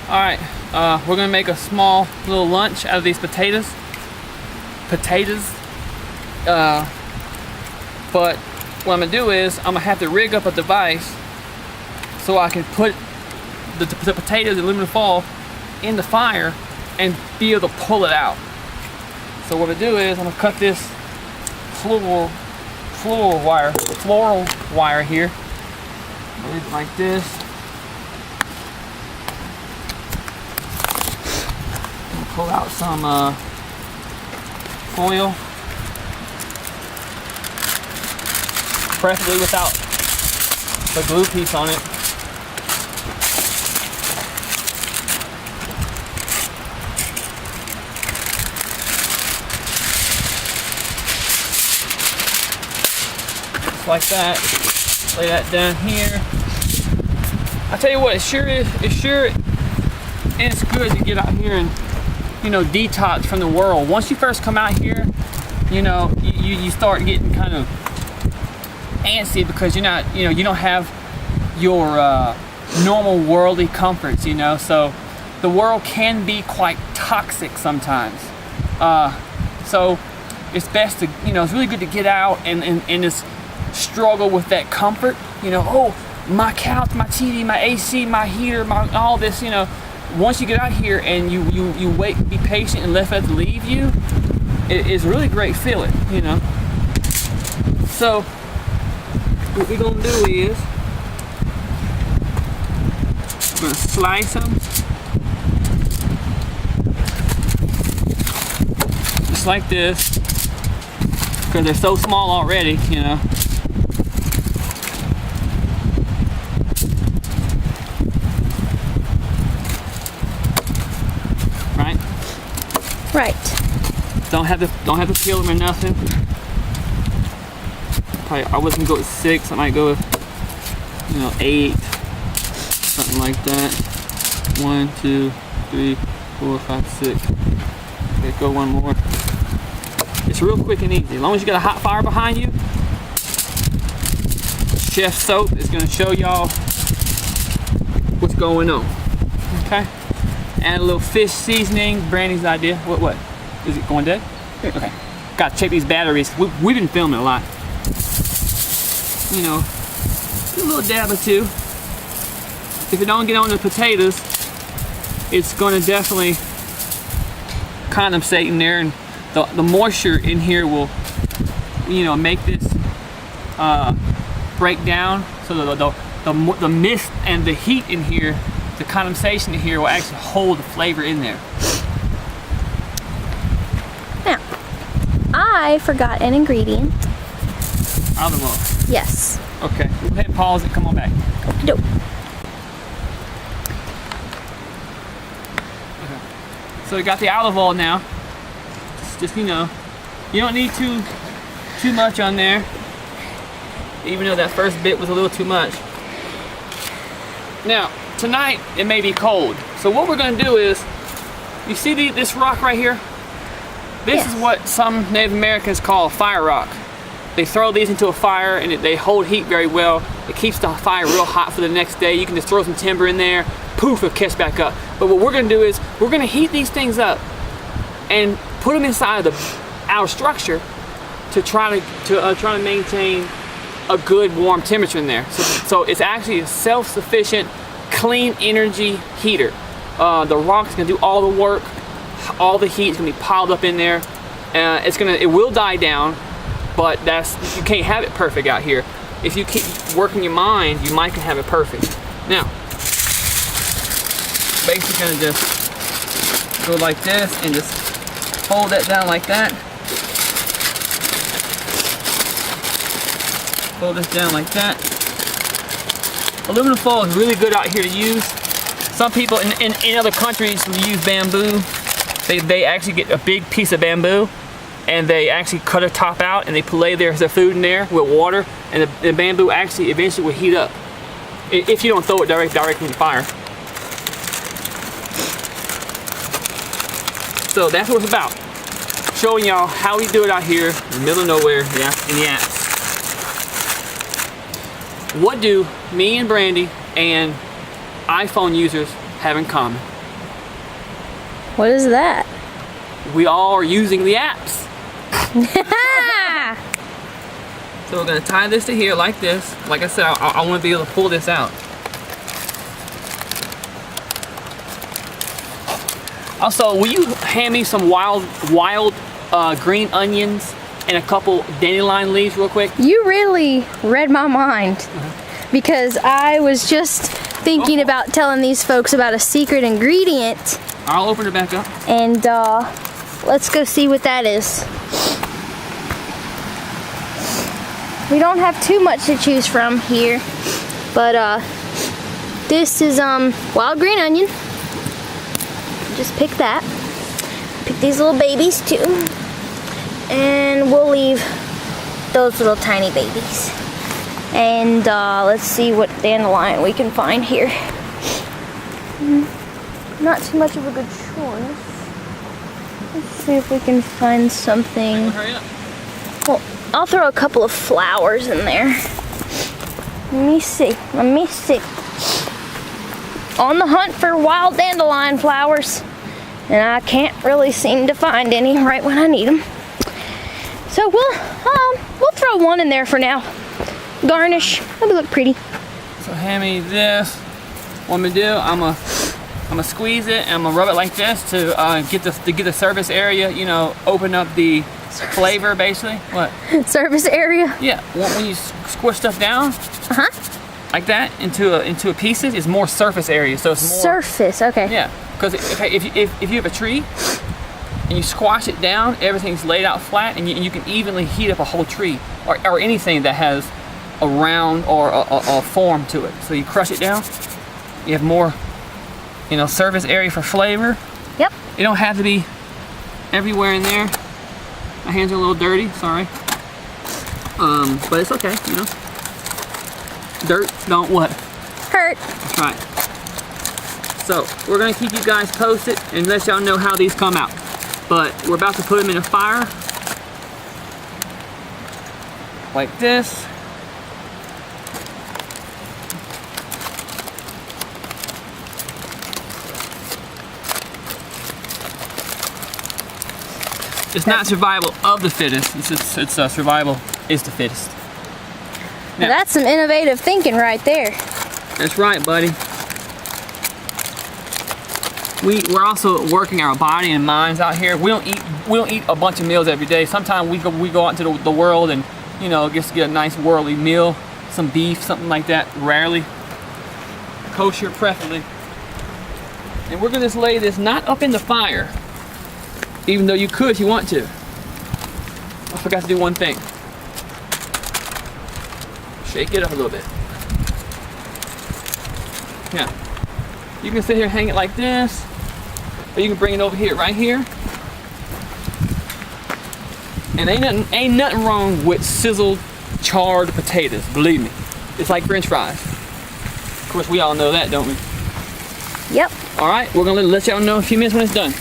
Alright, we're gonna make a small little lunch out of these potatoes. But what I'm gonna do is I'm gonna have to rig up a device so I can put the potatoes in aluminum foil in the fire and be able to pull it out. So what I'm gonna do is I'm gonna cut this floral wire here. Like this. Pull out some foil, preferably without the glue piece on it. Just like that. Lay that down here. I tell you what, it sure is good to get out here and, you know, detox from the world. Once you first come out here, you know, you start getting kind of antsy because you're not, you know, you don't have your normal worldly comforts, you know, so the world can be quite toxic sometimes. So it's best to, you know, it's really good to get out and just struggle with that comfort, you know, oh, my couch, my TV, my AC, my heater, my all this, you know. Once you get out here and you wait, be patient and let it leave you, it's a really great feeling, you know. So what we're gonna do is we're gonna slice them just like this because they're so small already, you know. Right. Don't have to peel them or nothing. Probably I wasn't go with 6. I might go with, you know, 8, something like that. 1, 2, 3, 4, 5, 6. Okay, go one more. It's real quick and easy. As long as you got a hot fire behind you, Chef Soap is gonna show y'all what's going on. Okay. Add a little fish seasoning, Brandy's idea. What? Is it going dead? Okay. Gotta check these batteries. We've been filming a lot. You know, a little dab or two. If it don't get on the potatoes, it's gonna definitely condensate in there, and the moisture in here will, you know, make this break down. So the mist and the heat in here, the condensation in here will actually hold the flavor in there. Now, I forgot an ingredient. Olive oil. Yes. Okay, go ahead and pause it, come on back. Nope. Okay. So we got the olive oil now. Just, you know, you don't need too much on there, even though that first bit was a little too much. Now, tonight it may be cold, so what we're going to do is, you see this rock right here? This is what some Native Americans call a fire rock. They throw these into a fire and they hold heat very well. It keeps the fire real hot for the next day. You can just throw some timber in there, poof, it'll catch back up. But what we're going to do is we're going to heat these things up and put them inside of our structure to try to maintain a good warm temperature in there. So it's actually a self-sufficient, clean energy heater. The rock's gonna do all the work, all the heat is gonna be piled up in there. It will die down, but you can't have it perfect out here. If you keep working your mind, you might can have it perfect. Now, basically gonna just go like this and just fold that down like that. Fold this down like that. Aluminum foil is really good out here to use. Some people in other countries will use bamboo. They actually get a big piece of bamboo and they actually cut a top out and they lay their food in there with water, and the bamboo actually eventually will heat up if you don't throw it directly in the fire. So that's what it's about. Showing y'all how we do it out here in the middle of nowhere, in the apps. What do me and Brandy and iPhone users have in common? What is that? We all are using the apps. So we're gonna tie this to here like this. Like I said, I want to be able to pull this out. Also, will you hand me some wild green onions and a couple dandelion leaves real quick? You really read my mind because I was just thinking about telling these folks about a secret ingredient. I'll open it back up. And let's go see what that is. We don't have too much to choose from here, but this is wild green onion. Just pick that. Pick these little babies too. And we'll leave those little tiny babies. And let's see what dandelion we can find here. Not too much of a good choice. Let's see if we can find something. Hurry up. Well, I'll throw a couple of flowers in there. Let me see. On the hunt for wild dandelion flowers, and I can't really seem to find any right when I need them. So we'll throw one in there for now. Garnish. That'll look pretty. So hand me this. What I'm gonna do? I'm gonna squeeze it and I'm gonna rub it like this to get the surface area. You know, open up the flavor basically. What? Surface area. Yeah. When you squish stuff down. Like that into pieces is more surface area, so it's more surface. Okay. Yeah, because if you have a tree and you squash it down, everything's laid out flat, and you can evenly heat up a whole tree or anything that has a round or a form to it. So you crush it down, you have more, you know, surface area for flavor. Yep. You don't have to be everywhere in there. My hands are a little dirty. Sorry. But it's okay. You know. Dirt don't what? Hurt. That's right. So we're gonna keep you guys posted and let y'all know how these come out. But we're about to put them in a fire. Like this. It's not survival of the fittest. It's survival is the fittest. Now, that's some innovative thinking right there. That's right, buddy. We're also working our body and minds out here. We don't eat a bunch of meals every day. Sometimes we go out into the world and, you know, just get a nice worldly meal, some beef, something like that. Rarely, kosher preferably. And we're gonna just lay this not up in the fire, even though you could if you want to. I forgot to do one thing. Shake it up a little bit. Yeah. You can sit here and hang it like this, or you can bring it over here, right here. And ain't nothing wrong with sizzled, charred potatoes, believe me. It's like French fries. Of course, we all know that, don't we? Yep. All right, we're gonna let y'all know in a few minutes when it's done.